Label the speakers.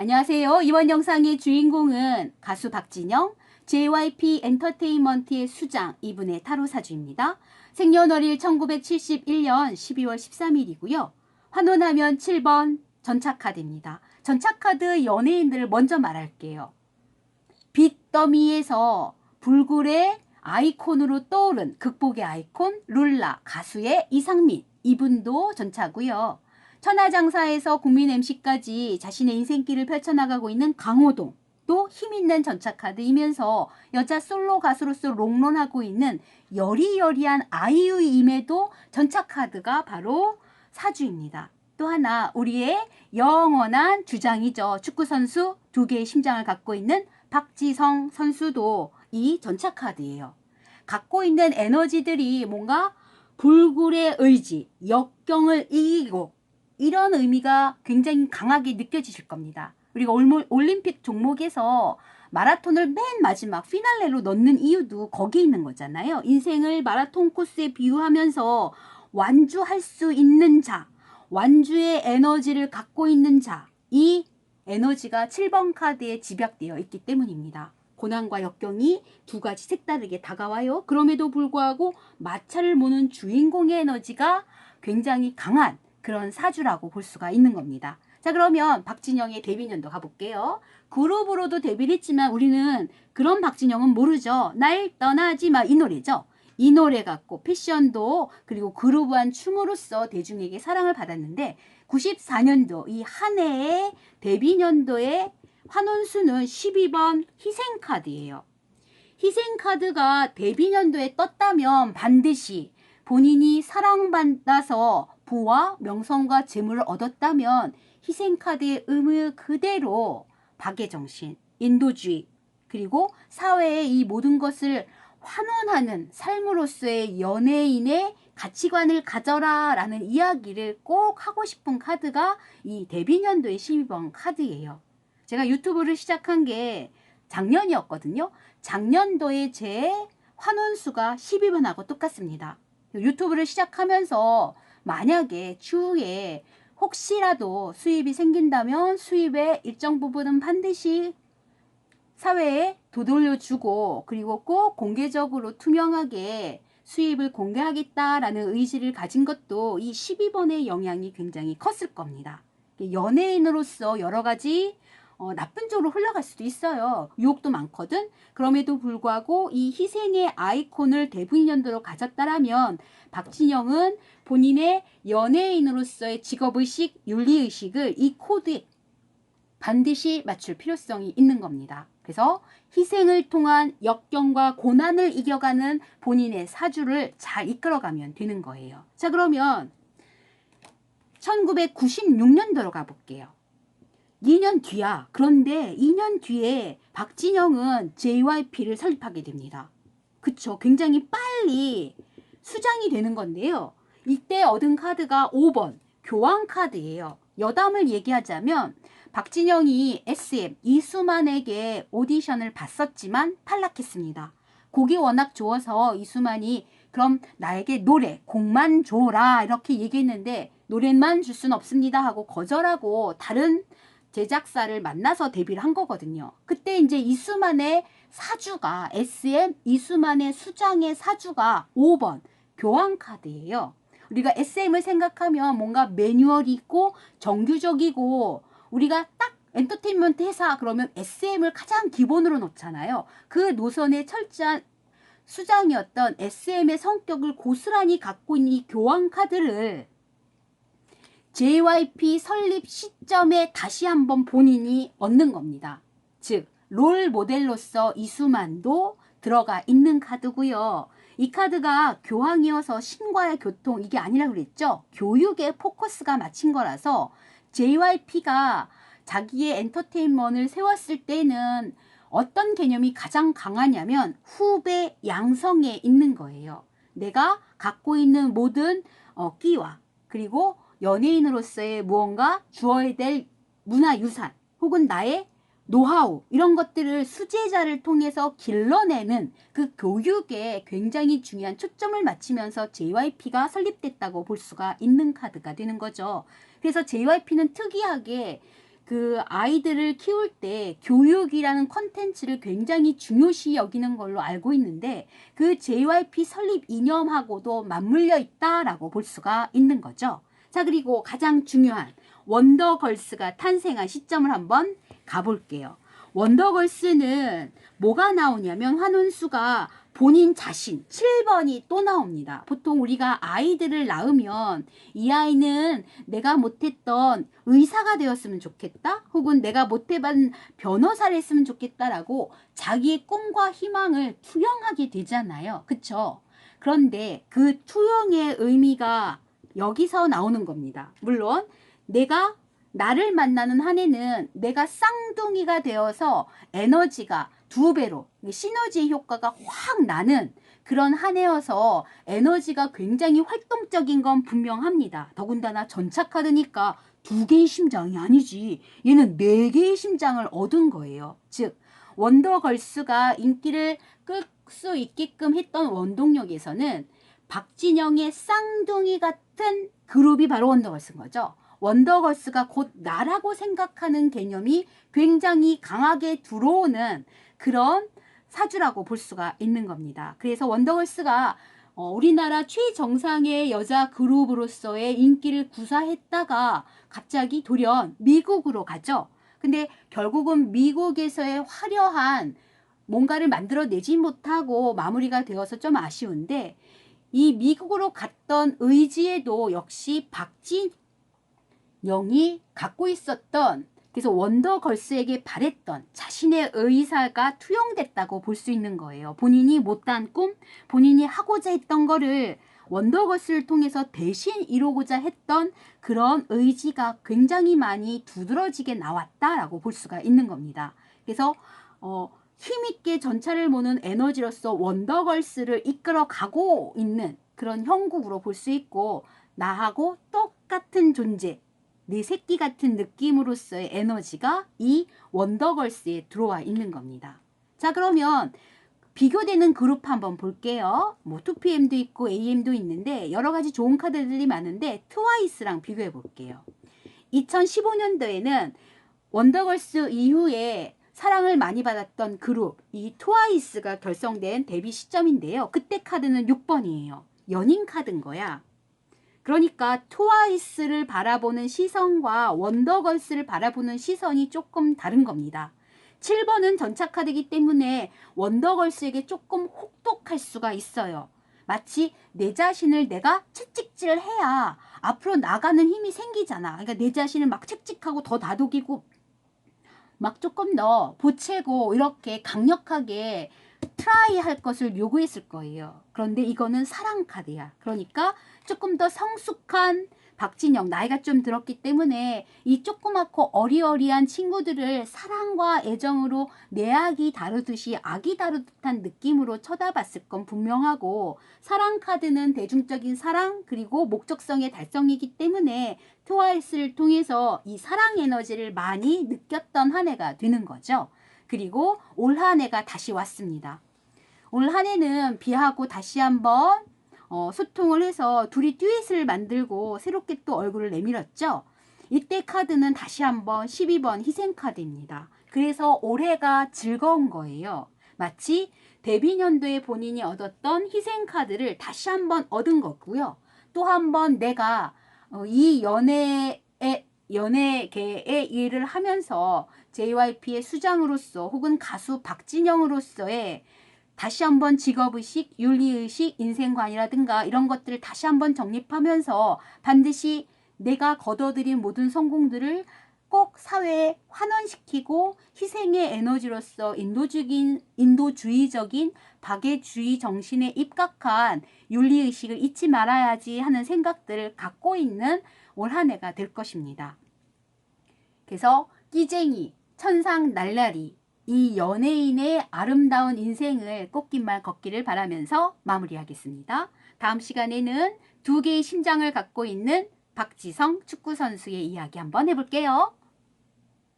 Speaker 1: 안녕하세요. 이번 영상의 주인공은 가수 박진영, JYP 엔터테인먼트의 수장 이분의 타로 사주입니다. 생년월일 1971년 12월 13일이고요. 환혼하면 7번 전차카드입니다. 전차카드 연예인들을 먼저 말할게요. 빛더미에서 불굴의 아이콘으로 떠오른 극복의 아이콘 룰라 가수의 이상민 이분도 전차고요. 천하장사에서 국민 MC까지 자신의 인생길을 펼쳐나가고 있는 강호동 또 힘있는 전차카드이면서 여자 솔로 가수로서 롱런하고 있는 여리여리한 아이유임에도 전차카드가 바로 사주입니다. 또 하나 우리의 영원한 주장이죠. 축구선수 2개의 심장을 갖고 있는 박지성 선수도 이 전차카드예요. 갖고 있는 에너지들이 뭔가 불굴의 의지, 역경을 이기고 이런 의미가 굉장히 강하게 느껴지실 겁니다. 우리가 올림픽 종목에서 마라톤을 맨 마지막 피날레로 넣는 이유도 거기에 있는 거잖아요. 인생을 마라톤 코스에 비유하면서 완주할 수 있는 자, 완주의 에너지를 갖고 있는 자, 이 에너지가 7번 카드에 집약되어 있기 때문입니다. 고난과 역경이 두 가지 색다르게 다가와요. 그럼에도 불구하고 마차를 모는 주인공의 에너지가 굉장히 강한 그런 사주라고 볼 수가 있는 겁니다. 자, 그러면 박진영의 데뷔년도 가볼게요. 그룹으로도 데뷔를 했지만 우리는 그런 박진영은 모르죠. 날 떠나지 마 이 노래죠. 이 노래 갖고 패션도 그리고 그루브한 춤으로써 대중에게 사랑을 받았는데 94년도 이 한 해의 데뷔년도의 환원수는 12번 희생카드예요. 희생카드가 데뷔년도에 떴다면 반드시 본인이 사랑받아서 부와 명성과 재물을 얻었다면 희생카드의 의무 그대로 박애정신, 인도주의, 그리고 사회의 이 모든 것을 환원하는 삶으로서의 연예인의 가치관을 가져라 라는 이야기를 꼭 하고 싶은 카드가 이 데뷔년도의 12번 카드예요. 제가 유튜브를 시작한 게 작년이었거든요. 작년도에 제 환원수가 12번하고 똑같습니다. 유튜브를 시작하면서 만약에 추후에 혹시라도 수입이 생긴다면 수입의 일정 부분은 반드시 사회에 되돌려주고 그리고 꼭 공개적으로 투명하게 수입을 공개하겠다라는 의지를 가진 것도 이 12번의 영향이 굉장히 컸을 겁니다. 연예인으로서 여러 가지 나쁜 쪽으로 흘러갈 수도 있어요. 유혹도 많거든. 그럼에도 불구하고 이 희생의 아이콘을 데뷔년도로 가졌다라면 박진영은 본인의 연예인으로서의 직업의식, 윤리의식을 이 코드에 반드시 맞출 필요성이 있는 겁니다. 그래서 희생을 통한 역경과 고난을 이겨가는 본인의 사주를 잘 이끌어가면 되는 거예요. 자, 그러면 1996년도로 가볼게요. 2년 뒤야. 그런데 2년 뒤에 박진영은 JYP를 설립하게 됩니다. 그쵸? 굉장히 빨리 수장이 되는 건데요. 이때 얻은 카드가 5번 교황 카드예요. 여담을 얘기하자면 박진영이 SM 이수만에게 오디션을 봤었지만 탈락했습니다. 곡이 워낙 좋아서 이수만이 그럼 나에게 노래, 곡만 줘라 이렇게 얘기했는데 노래만 줄 수는 없습니다 하고 거절하고 다른 제작사를 만나서 데뷔를 한 거거든요. 그때 이제 이수만의 사주가 SM 이수만의 수장의 사주가 5번 교황 카드예요. 우리가 SM을 생각하면 뭔가 매뉴얼이 있고 정규적이고 우리가 딱 엔터테인먼트 회사 그러면 SM을 가장 기본으로 놓잖아요. 그 노선에 철저한 수장이었던 SM의 성격을 고스란히 갖고 있는 이 교황 카드를 JYP 설립 시점에 다시 한번 본인이 얻는 겁니다. 즉, 롤 모델로서 이수만도 들어가 있는 카드고요. 이 카드가 교황이어서 신과의 교통 이게 아니라고 그랬죠. 교육에 포커스가 맞춘 거라서 JYP가 자기의 엔터테인먼트를 세웠을 때는 어떤 개념이 가장 강하냐면 후배 양성에 있는 거예요. 내가 갖고 있는 모든 끼와 그리고 연예인으로서의 무언가 주어야 될 문화유산 혹은 나의 노하우 이런 것들을 수제자를 통해서 길러내는 그 교육에 굉장히 중요한 초점을 맞추면서 JYP가 설립됐다고 볼 수가 있는 카드가 되는 거죠. 그래서 JYP는 특이하게 그 아이들을 키울 때 교육이라는 콘텐츠를 굉장히 중요시 여기는 걸로 알고 있는데 그 JYP 설립 이념하고도 맞물려 있다라고 볼 수가 있는 거죠. 자, 그리고 가장 중요한 원더걸스가 탄생한 시점을 한번 가볼게요. 원더걸스는 뭐가 나오냐면 환원수가 본인 자신 7번이 또 나옵니다. 보통 우리가 아이들을 낳으면 이 아이는 내가 못했던 의사가 되었으면 좋겠다, 혹은 내가 못해본 변호사를 했으면 좋겠다라고 자기의 꿈과 희망을 투영하게 되잖아요. 그쵸? 그런데 그 투영의 의미가 여기서 나오는 겁니다. 물론 내가 나를 만나는 한 해는 내가 쌍둥이가 되어서 에너지가 2배로 시너지의 효과가 확 나는 그런 한 해여서 에너지가 굉장히 활동적인 건 분명합니다. 더군다나 전차카드니까 2개의 심장이 아니지, 얘는 4개의 심장을 얻은 거예요. 즉 원더걸스가 인기를 끌 수 있게끔 했던 원동력에서는 박진영의 쌍둥이 같은 그룹이 바로 원더걸스인 거죠. 원더걸스가 곧 나라고 생각하는 개념이 굉장히 강하게 들어오는 그런 사주라고 볼 수가 있는 겁니다. 그래서 원더걸스가 우리나라 최정상의 여자 그룹으로서의 인기를 구사했다가 갑자기 돌연 미국으로 가죠. 근데 결국은 미국에서의 화려한 뭔가를 만들어내지 못하고 마무리가 되어서 좀 아쉬운데, 이 미국으로 갔던 의지에도 역시 박진영이 갖고 있었던, 그래서 원더걸스에게 바랬던 자신의 의사가 투영됐다고 볼 수 있는 거예요. 본인이 못한 꿈, 본인이 하고자 했던 거를 원더걸스를 통해서 대신 이루고자 했던 그런 의지가 굉장히 많이 두드러지게 나왔다라고 볼 수가 있는 겁니다. 그래서 힘있게 전차를 모는 에너지로서 원더걸스를 이끌어가고 있는 그런 형국으로 볼 수 있고, 나하고 똑같은 존재, 내 새끼 같은 느낌으로서의 에너지가 이 원더걸스에 들어와 있는 겁니다. 자, 그러면 비교되는 그룹 한번 볼게요. 뭐 2PM도 있고 AM도 있는데 여러 가지 좋은 카드들이 많은데 트와이스랑 비교해 볼게요. 2015년도에는 원더걸스 이후에 사랑을 많이 받았던 그룹, 이 트와이스가 결성된 데뷔 시점인데요. 그때 카드는 6번이에요. 연인 카드인 거야. 그러니까 트와이스를 바라보는 시선과 원더걸스를 바라보는 시선이 조금 다른 겁니다. 7번은 전차 카드이기 때문에 원더걸스에게 조금 혹독할 수가 있어요. 마치 내 자신을 내가 채찍질을 해야 앞으로 나가는 힘이 생기잖아. 그러니까 내 자신을 막 채찍하고 더 다독이고 막 조금 더 보채고 이렇게 강력하게 트라이 할 것을 요구했을 거예요. 그런데 이거는 사랑 카드야. 그러니까 조금 더 성숙한 박진영, 나이가 좀 들었기 때문에 이 조그맣고 어리어리한 친구들을 사랑과 애정으로 내 아기 다루듯이 아기 다루듯한 느낌으로 쳐다봤을 건 분명하고, 사랑 카드는 대중적인 사랑 그리고 목적성의 달성이기 때문에 트와이스를 통해서 이 사랑 에너지를 많이 느꼈던 한 해가 되는 거죠. 그리고 올 한 해가 다시 왔습니다. 올 한 해는 비하고 다시 한번 소통을 해서 둘이 듀엣을 만들고 새롭게 또 얼굴을 내밀었죠. 이때 카드는 다시 한번 12번 희생카드입니다. 그래서 올해가 즐거운 거예요. 마치 데뷔 년도에 본인이 얻었던 희생카드를 다시 한번 얻은 거고요. 또 한번 내가 이 연예계의 일을 하면서 JYP의 수장으로서 혹은 가수 박진영으로서의 다시 한번 직업의식, 윤리의식, 인생관이라든가 이런 것들을 다시 한번 정립하면서 반드시 내가 거둬들인 모든 성공들을 꼭 사회에 환원시키고 희생의 에너지로서 인도주의적인 박애주의 정신에 입각한 윤리의식을 잊지 말아야지 하는 생각들을 갖고 있는 올 한 해가 될 것입니다. 그래서 끼쟁이, 천상 날라리, 이 연예인의 아름다운 인생을 꽃깃말 걷기를 바라면서 마무리하겠습니다. 다음 시간에는 2개의 심장을 갖고 있는 박지성 축구선수의 이야기 한번 해볼게요.